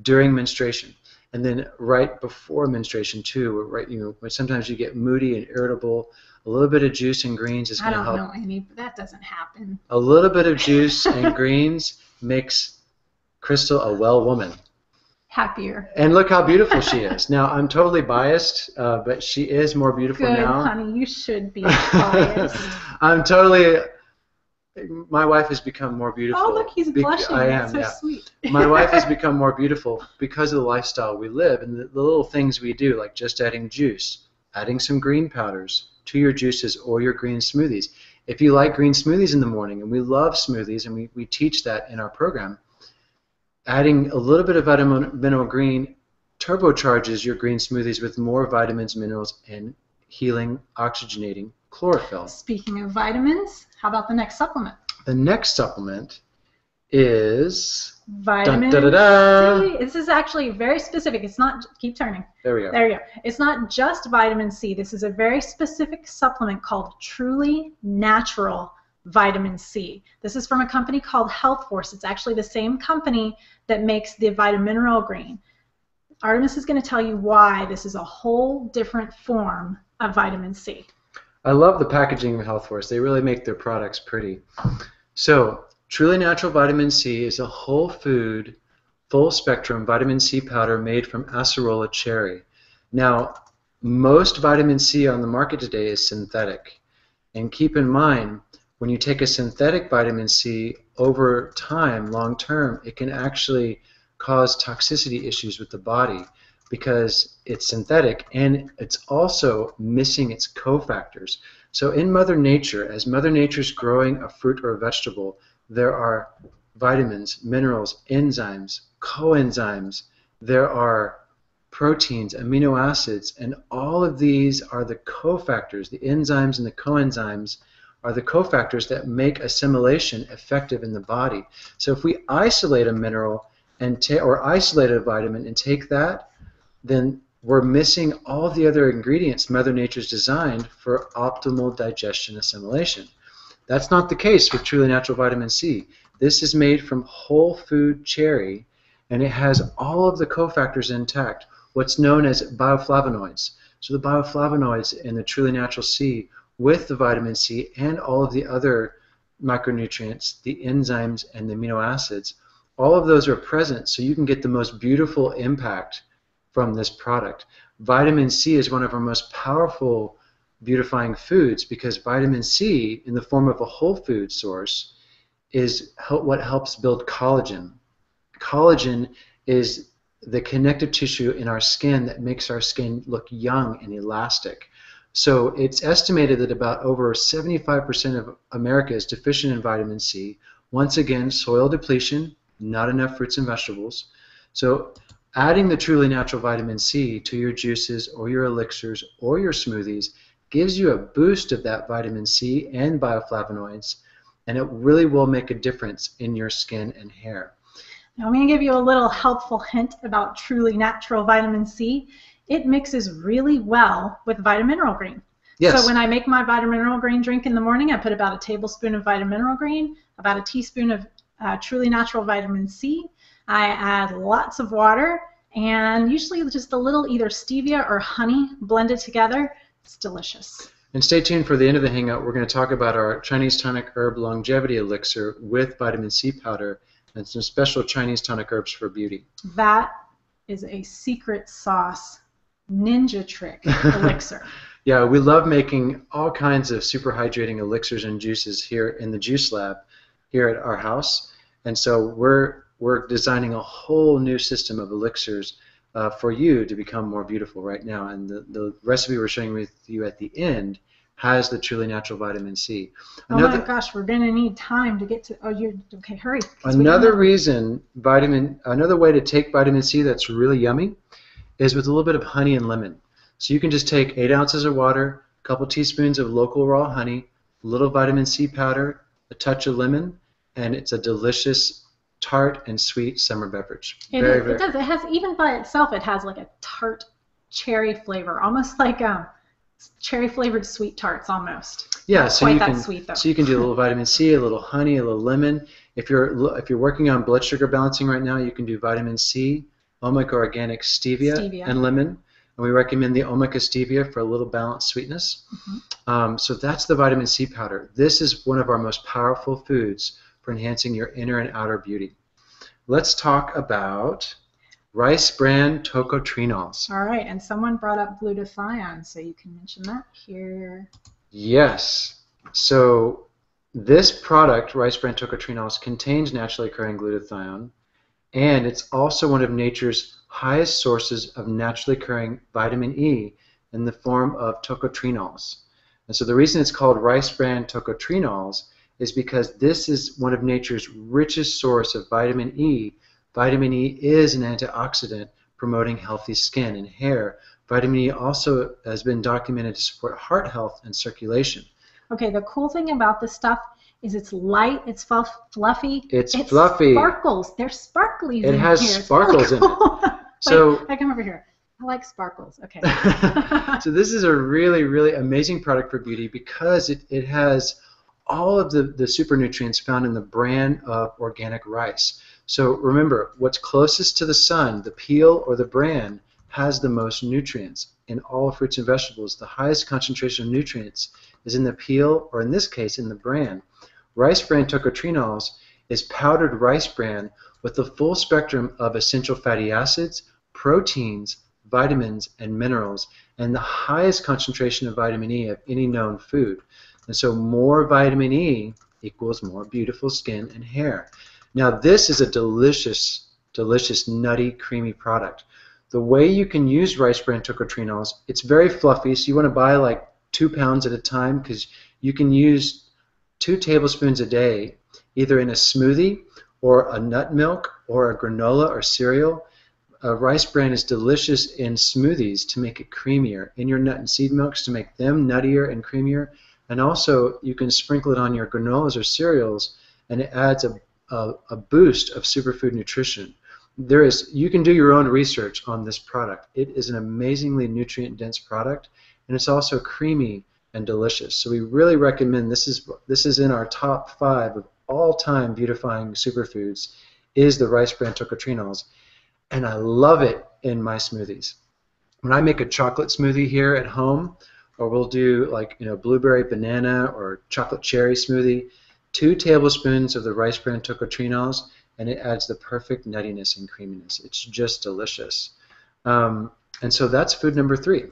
during menstruation. And then right before menstruation too, right, when sometimes you get moody and irritable, a little bit of juice and greens is going to help. I don't know any, but that doesn't happen. A little bit of juice and greens makes Crystal a well woman. Happier. And look how beautiful she is. Now, I'm totally biased, but she is more beautiful now. Good, honey. You should be biased. My wife has become more beautiful. Oh, look, he's blushing. I am, That's so sweet. My wife has become more beautiful because of the lifestyle we live and the little things we do, like just adding juice, adding some green powders to your juices or your green smoothies. If you like green smoothies in the morning, and we love smoothies, and we teach that in our program, adding a little bit of vitamin mineral green turbocharges your green smoothies with more vitamins, minerals, and healing, oxygenating chlorophyll. Speaking of vitamins, how about the next supplement? The next supplement is vitamin dun, da, da, da. C. This is actually very specific. It's not, keep turning. There we go. There you go. It's not just vitamin C. This is a very specific supplement called Truly Natural Vitamin C. This is from a company called Health Force. It's actually the same company that makes the vitamin mineral green. Artemis is going to tell you why this is a whole different form of vitamin C. I love the packaging of Health Force. They really make their products pretty. So, Truly Natural Vitamin C is a whole food, full spectrum vitamin C powder made from acerola cherry. Now, most vitamin C on the market today is synthetic. And keep in mind, when you take a synthetic vitamin C over time, long term, it can actually cause toxicity issues with the body because it's synthetic and it's also missing its cofactors. So in Mother Nature, as Mother Nature's growing a fruit or a vegetable, there are vitamins, minerals, enzymes, coenzymes, there are proteins, amino acids, and all of these are the cofactors. The enzymes and the coenzymes are the cofactors that make assimilation effective in the body. So if we isolate a mineral or isolate a vitamin and take that, then we're missing all the other ingredients Mother Nature's designed for optimal digestion assimilation. That's not the case with Truly Natural Vitamin C. This is made from whole food cherry, and it has all of the cofactors intact, what's known as bioflavonoids. So the bioflavonoids in the Truly Natural C with the vitamin C and all of the other micronutrients, the enzymes and the amino acids, all of those are present so you can get the most beautiful impact from this product. Vitamin C is one of our most powerful beautifying foods because vitamin C, in the form of a whole food source, is what helps build collagen. Collagen is the connective tissue in our skin that makes our skin look young and elastic. So it's estimated that about over 75% of America is deficient in vitamin C. Once again, soil depletion, not enough fruits and vegetables. So adding the Truly Natural Vitamin C to your juices or your elixirs or your smoothies gives you a boost of that vitamin C and bioflavonoids, and it really will make a difference in your skin and hair. Now I'm going to give you a little helpful hint about Truly Natural Vitamin C. It mixes really well with Vitamineral Green. Yes. So when I make my Vitamineral Green drink in the morning, I put about a tablespoon of Vitamineral Green, about a teaspoon of Truly Natural Vitamin C. I add lots of water and usually just a little either stevia or honey blended together. It's delicious. And stay tuned for the end of the hangout. We're going to talk about our Chinese tonic herb longevity elixir with vitamin C powder and some special Chinese tonic herbs for beauty. That is a secret sauce ninja trick elixir. Yeah, we love making all kinds of super hydrating elixirs and juices here in the Juice Lab here at our house. And so we're designing a whole new system of elixirs for you to become more beautiful right now. And the recipe we're sharing with you at the end has the Truly Natural Vitamin C. Oh my gosh, we're going to need time to get to, okay, hurry. Another way to take vitamin C that's really yummy is with a little bit of honey and lemon. So you can just take 8 ounces of water, a couple teaspoons of local raw honey, a little vitamin C powder, a touch of lemon, and it's a delicious tart and sweet summer beverage. It does. It has, even by itself, it has like a tart cherry flavor, almost like cherry flavored sweet tarts almost. Yeah, not so quite you that can sweet, though. So you can do a little vitamin C, a little honey, a little lemon. If you're working on blood sugar balancing right now, you can do vitamin C, Omica Organic stevia and lemon. And we recommend the Omica stevia for a little balanced sweetness. Mm-hmm. So that's the vitamin C powder. This is one of our most powerful foods for enhancing your inner and outer beauty. Let's talk about rice bran tocotrienols. All right, and someone brought up glutathione, so you can mention that here. Yes. So this product, rice bran tocotrienols, contains naturally occurring glutathione, and it's also one of nature's highest sources of naturally occurring vitamin E in the form of tocotrienols. And so the reason it's called rice bran tocotrienols is because this is one of nature's richest source of vitamin E. Vitamin E is an antioxidant promoting healthy skin and hair. Vitamin E also has been documented to support heart health and circulation. Okay, the cool thing about this stuff is it's light, it's fluffy. It's fluffy. Sparkles. There's sparklies in here. It has sparkles in it. So I come over here. I like sparkles. Okay. So this is a really, really amazing product for beauty because it has all of the super nutrients found in the bran of organic rice. So remember, what's closest to the sun, the peel or the bran, has the most nutrients. In all fruits and vegetables, the highest concentration of nutrients is in the peel, or in this case, in the bran. Rice bran tocotrienols is powdered rice bran with the full spectrum of essential fatty acids, proteins, vitamins, and minerals, and the highest concentration of vitamin E of any known food. And so more vitamin E equals more beautiful skin and hair. Now this is a delicious, delicious, nutty, creamy product. The way you can use rice bran tocotrienols, it's very fluffy, so you want to buy like 2 pounds at a time, because you can use 2 tablespoons a day either in a smoothie or a nut milk or a granola or cereal. Rice bran is delicious in smoothies to make it creamier, in your nut and seed milks to make them nuttier and creamier, and also you can sprinkle it on your granolas or cereals, and it adds a boost of superfood nutrition. You can do your own research on this product. It is an amazingly nutrient-dense product, and it's also creamy and delicious. So we really recommend this is in our top 5 of all-time beautifying superfoods, is the rice bran tocotrienols. And I love it in my smoothies. When I make a chocolate smoothie here at home, or we'll do like blueberry banana or chocolate cherry smoothie, 2 tablespoons of the rice bran tocotrienols, and it adds the perfect nuttiness and creaminess. It's just delicious. And so that's food number 3.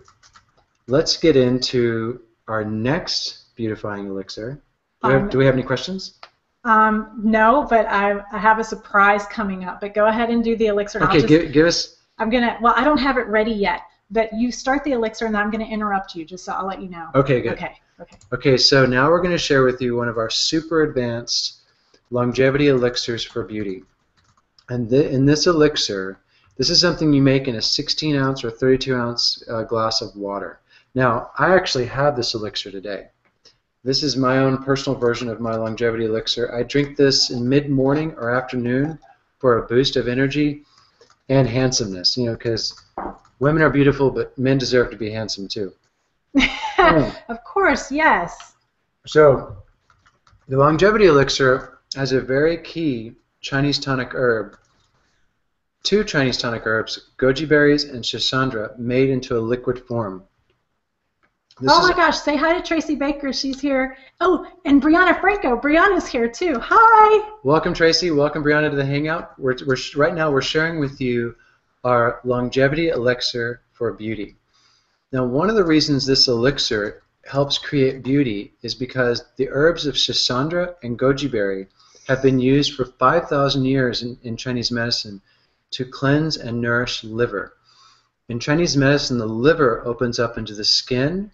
Let's get into our next beautifying elixir. Do we have any questions? No, but I have a surprise coming up. But go ahead and do the elixir. Okay, give us. Well, I don't have it ready yet, but you start the elixir, and I'm gonna interrupt you, just so I'll let you know. Okay, good. Okay. Okay, so now we're gonna share with you one of our super advanced longevity elixirs for beauty. And in this elixir, this is something you make in a 16-ounce or 32-ounce glass of water. Now, I actually have this elixir today. This is my own personal version of my longevity elixir. I drink this in mid-morning or afternoon for a boost of energy and handsomeness, because women are beautiful, but men deserve to be handsome too. Of course, yes. So the longevity elixir has a very key Chinese tonic herb, 2 Chinese tonic herbs, goji berries and schisandra, made into a liquid form. Oh my gosh, say hi to Tracy Baker. She's here. Oh, and Brianna Franco. Brianna's here too. Hi. Welcome, Tracy. Welcome, Brianna, to the Hangout. Right now we're sharing with you our longevity elixir for beauty. Now, one of the reasons this elixir helps create beauty is because the herbs of schisandra and goji berry have been used for 5,000 years in Chinese medicine to cleanse and nourish liver. In Chinese medicine, the liver opens up into the skin,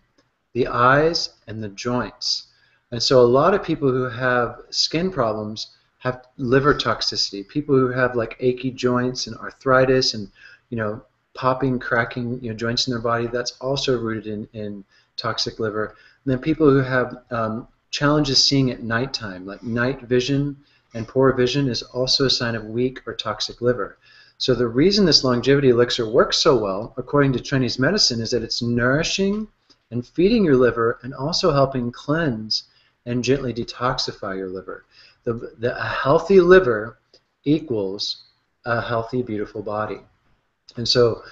the eyes, and the joints. And so a lot of people who have skin problems have liver toxicity. People who have like achy joints and arthritis and popping, cracking joints in their body, that's also rooted in toxic liver. And then people who have challenges seeing at nighttime, like night vision and poor vision, is also a sign of weak or toxic liver. So the reason this longevity elixir works so well, according to Chinese medicine, is that it's nourishing and feeding your liver, and also helping cleanse and gently detoxify your liver. A healthy liver equals a healthy, beautiful body. And so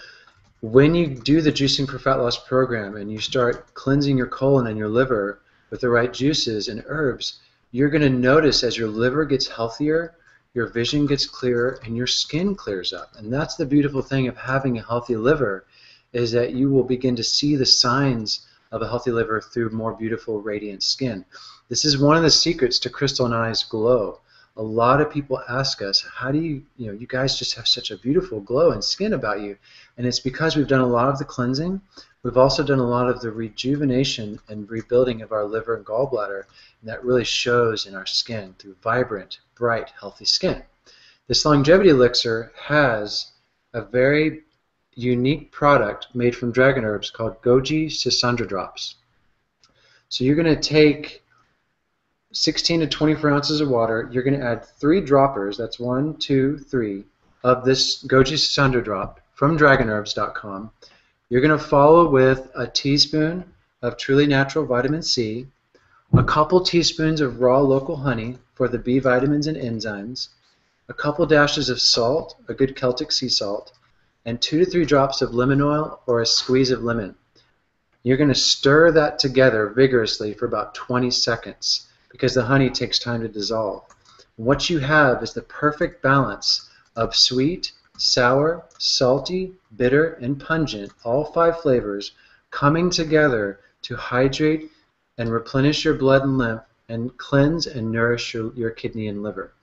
when you do the Juicing for Fat Loss program and you start cleansing your colon and your liver with the right juices and herbs, you're going to notice as your liver gets healthier, your vision gets clearer, and your skin clears up. And that's the beautiful thing of having a healthy liver, is that you will begin to see the signs of a healthy liver through more beautiful, radiant skin. This is one of the secrets to Crystal and I's glow. A lot of people ask us, how do you guys just have such a beautiful glow and skin about you? And it's because we've done a lot of the cleansing. We've also done a lot of the rejuvenation and rebuilding of our liver and gallbladder, and that really shows in our skin through vibrant, bright, healthy skin. This longevity elixir has a very unique product made from dragon herbs called goji schisandra drops. So you're going to take 16 to 24 ounces of water. You're going to add 3 droppers, that's 1, 2, 3, of this goji schisandra drop from dragonherbs.com. You're going to follow with a teaspoon of truly natural vitamin C, a couple teaspoons of raw local honey for the B vitamins and enzymes, a couple dashes of salt, a good Celtic sea salt, and 2 to 3 drops of lemon oil or a squeeze of lemon. You're going to stir that together vigorously for about 20 seconds because the honey takes time to dissolve. And what you have is the perfect balance of sweet, sour, salty, bitter, and pungent, all 5 flavors, coming together to hydrate and replenish your blood and lymph and cleanse and nourish your kidney and liver.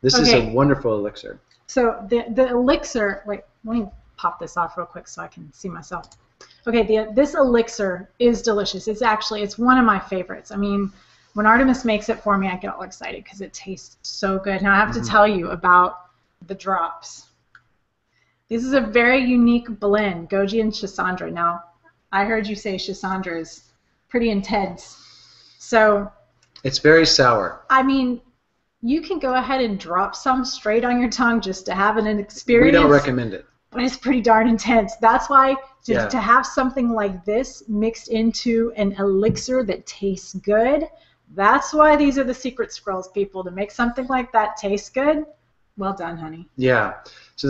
This is a wonderful elixir. So the elixir, wait, let me pop this off real quick so I can see myself. Okay, this elixir is delicious. It's one of my favorites. I mean, when Artemis makes it for me, I get all excited because it tastes so good. Now I have to tell you about the drops. This is a very unique blend, goji and schisandra. Now, I heard you say schisandra is pretty intense. So it's very sour. I mean, you can go ahead and drop some straight on your tongue just to have an experience. We don't recommend it. But it's pretty darn intense. That's why to have something like this mixed into an elixir that tastes good, that's why these are the secret squirrels, people. To make something like that taste good, well done, honey. Yeah. So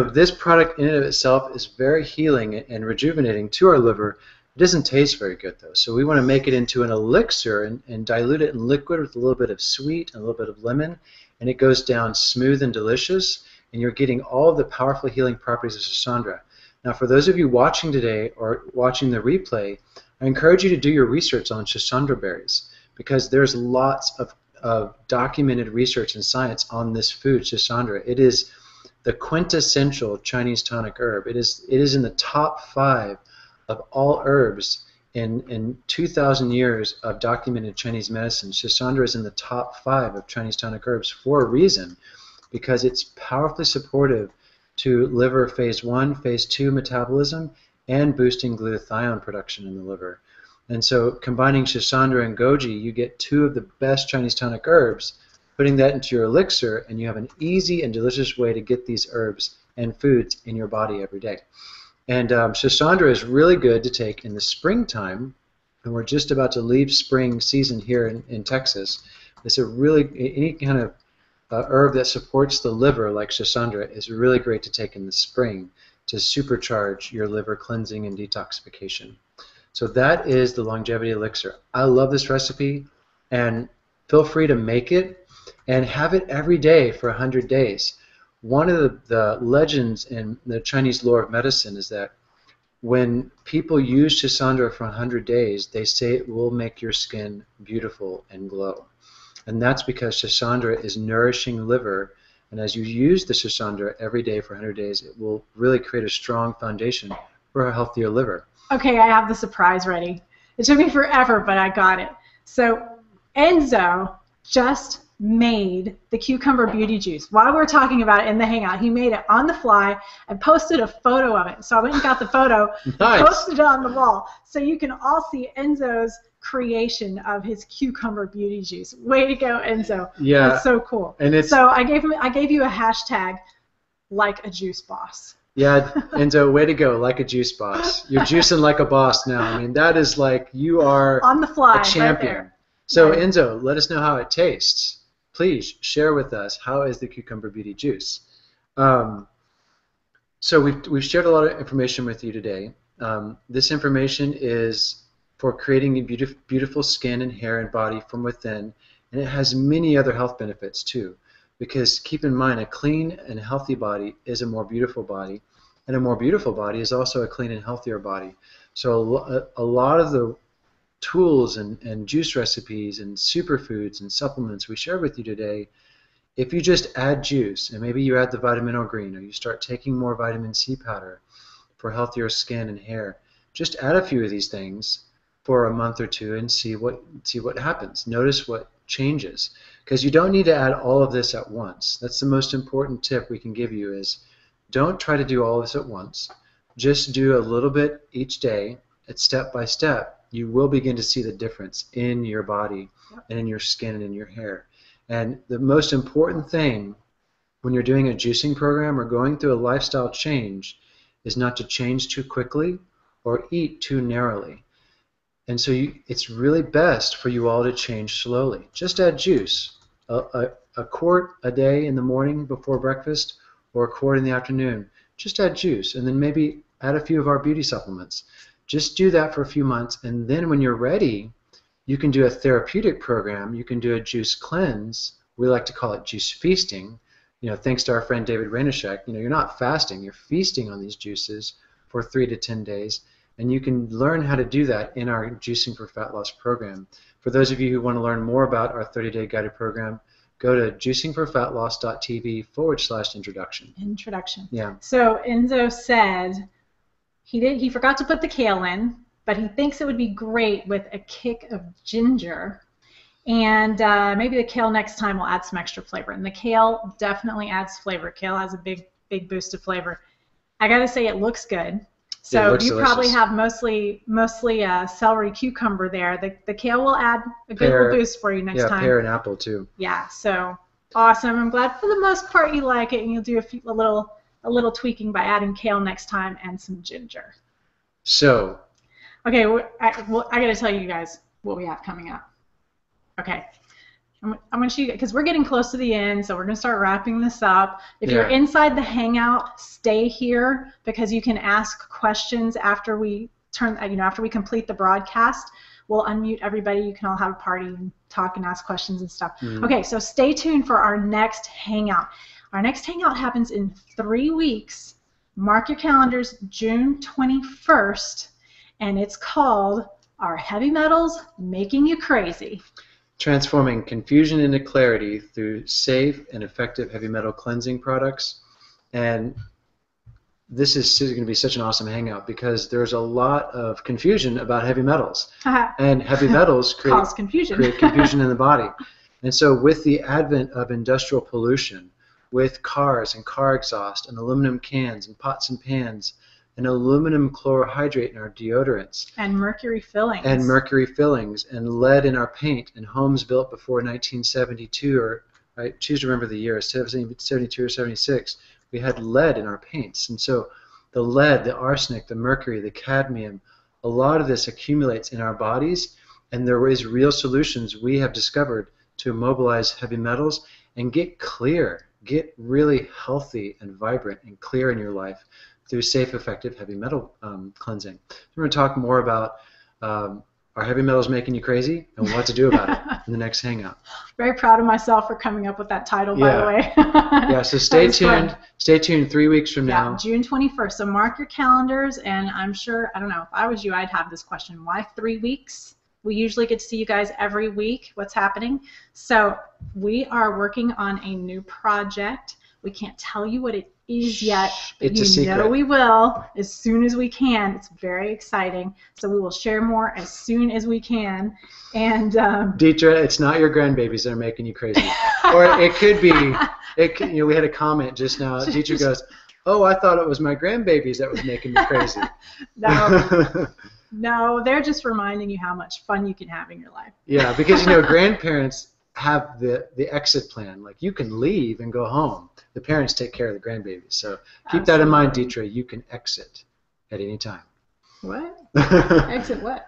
this product in and of itself is very healing and rejuvenating to our liver. It doesn't taste very good, though. So we want to make it into an elixir and dilute it in liquid with a little bit of sweet and a little bit of lemon, and it goes down smooth and delicious, and you're getting all of the powerful healing properties of schisandra. Now, for those of you watching today or watching the replay, I encourage you to do your research on schisandra berries, because there's lots of documented research and science on this food, schisandra. It is the quintessential Chinese tonic herb. It is in the top 5 of all herbs in 2,000 years of documented Chinese medicine. Schisandra is in the top 5 of Chinese tonic herbs for a reason, because it's powerfully supportive to liver phase 1, phase 2 metabolism, and boosting glutathione production in the liver. And so combining schisandra and goji, you get 2 of the best Chinese tonic herbs, putting that into your elixir, and you have an easy and delicious way to get these herbs and foods in your body every day. And schisandra is really good to take in the springtime, and we're just about to leave spring season here in Texas. It's a really, any kind of herb that supports the liver like schisandra is really great to take in the spring to supercharge your liver cleansing and detoxification. So that is the longevity elixir. I love this recipe, and feel free to make it and have it every day for 100 days. One of the legends in the Chinese lore of medicine is that when people use schisandra for 100 days, they say it will make your skin beautiful and glow. And that's because schisandra is nourishing liver, and as you use the schisandra every day for 100 days, it will really create a strong foundation for a healthier liver. Okay, I have the surprise ready. It took me forever, but I got it. So Enzo just made the cucumber beauty juice. While we're talking about it in the Hangout, he made it on the fly and posted a photo of it. So I went and got the photo, nice. Posted it on the wall, so you can all see Enzo's creation of his cucumber beauty juice. Way to go, Enzo. Yeah. That's so cool. And so I gave you a hashtag, like a juice boss. Yeah, Enzo, way to go, like a juice boss. You're juicing like a boss now. I mean, that is like you are on the fly, a champion. Right, so right. Enzo, let us know how it tastes. Please share with us, how is the cucumber beauty juice? So we've shared a lot of information with you today. This information is for creating a beautiful skin and hair and body from within, and it has many other health benefits too. Because keep in mind, a clean and healthy body is a more beautiful body, and a more beautiful body is also a clean and healthier body. So a lot of the tools and juice recipes and superfoods and supplements we share with you today, if you just add juice, and maybe you add the vitamin O green, or you start taking more vitamin C powder for healthier skin and hair, just add a few of these things for a month or two and see what happens. Notice what changes. Because you don't need to add all of this at once. That's the most important tip we can give you, is don't try to do all this at once. Just do a little bit each day, step by step. You will begin to see the difference in your body and in your skin and in your hair. And the most important thing when you're doing a juicing program or going through a lifestyle change is not to change too quickly or eat too narrowly. And so it's really best for you all to change slowly. Just add juice, a quart a day in the morning before breakfast, or a quart in the afternoon. Just add juice, and then maybe add a few of our beauty supplements. Just do that for a few months, and then when you're ready, you can do a therapeutic program. You can do a juice cleanse. We like to call it juice feasting. Thanks to our friend David Reinashek, you're not fasting, you're feasting on these juices for 3 to 10 days. And you can learn how to do that in our Juicing for Fat Loss program. For those of you who want to learn more about our 30-day guided program, go to juicingforfatloss.tv/introduction. Introduction. Yeah. So Enzo said He forgot to put the kale in, but he thinks it would be great with a kick of ginger. And maybe the kale next time will add some extra flavor. And the kale definitely adds flavor. Kale has a big boost of flavor. I got to say, it looks good. So you delicious. probably have mostly celery, cucumber there. The kale will add a good little boost for you next time. Yeah, pear and apple too. Yeah, so awesome. I'm glad for the most part you like it, and you'll do a little tweaking by adding kale next time and some ginger. So. Okay, I got to tell you guys what we have coming up. Okay, I'm going to show you, because we're getting close to the end, so we're going to start wrapping this up. If you're inside the Hangout, stay here, because you can ask questions after we after we complete the broadcast. We'll unmute everybody. You can all have a party and talk and ask questions and stuff. Okay, so stay tuned for our next Hangout. Our next Hangout happens in 3 weeks. Mark your calendars, June 21st, and it's called Are Heavy Metals Making You Crazy? Transforming confusion into clarity through safe and effective heavy metal cleansing products. And this is going to be such an awesome hangout, because there's a lot of confusion about heavy metals. And heavy metals create confusion in the body. And so with the advent of industrial pollution, with cars and car exhaust and aluminum cans and pots and pans and aluminum chlorohydrate in our deodorants. And mercury fillings. And lead in our paint in homes built before 1972, or I choose to remember the year, 72 or 76, we had lead in our paints. And so the lead, the arsenic, the mercury, the cadmium, a lot of this accumulates in our bodies, and there is real solutions we have discovered to immobilize heavy metals and get clear, get really healthy and vibrant and clear in your life through safe, effective heavy metal cleansing. We're going to talk more about are heavy metals making you crazy and what to do about it in the next hangout. Very proud of myself for coming up with that title, by the way. So stay tuned. Fun. Stay tuned 3 weeks from now. June 21st. So mark your calendars, and I'm sure, I don't know, if I was you, I'd have this question. Why 3 weeks? We usually get to see you guys every week. What's happening? So we are working on a new project. We can't tell you what it is yet, but you know we will as soon as we can. It's very exciting. So we will share more as soon as we can. And Deetra, it's not your grandbabies that are making you crazy. Or it could be, we had a comment just now. Deetra goes, oh, I thought it was my grandbabies that was making me crazy. No, they're just reminding you how much fun you can have in your life. Yeah, because grandparents have the exit plan. Like, you can leave and go home. The parents take care of the grandbabies. So keep that in mind, Deetra. You can exit at any time. What? Exit what?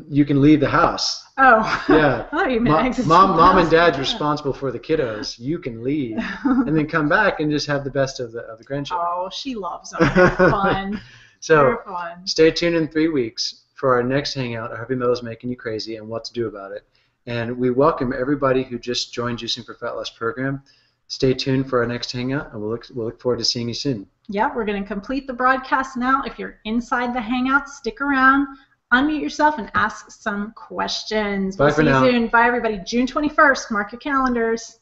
You can leave the house. Oh. Yeah. I thought you meant exit. Mom and Dad's responsible for the kiddos. You can leave and then come back and just have the best of the grandchildren. Oh, she loves them. They're fun. So stay tuned in 3 weeks for our next hangout, Are Heavy Metals Making You Crazy, and what to do about it. And we welcome everybody who just joined Juicing for Fat Loss program. Stay tuned for our next hangout, and we'll look forward to seeing you soon. Yeah, we're going to complete the broadcast now. If you're inside the hangout, stick around, unmute yourself, and ask some questions. Bye for now. See you soon. Bye, everybody. June 21st. Mark your calendars.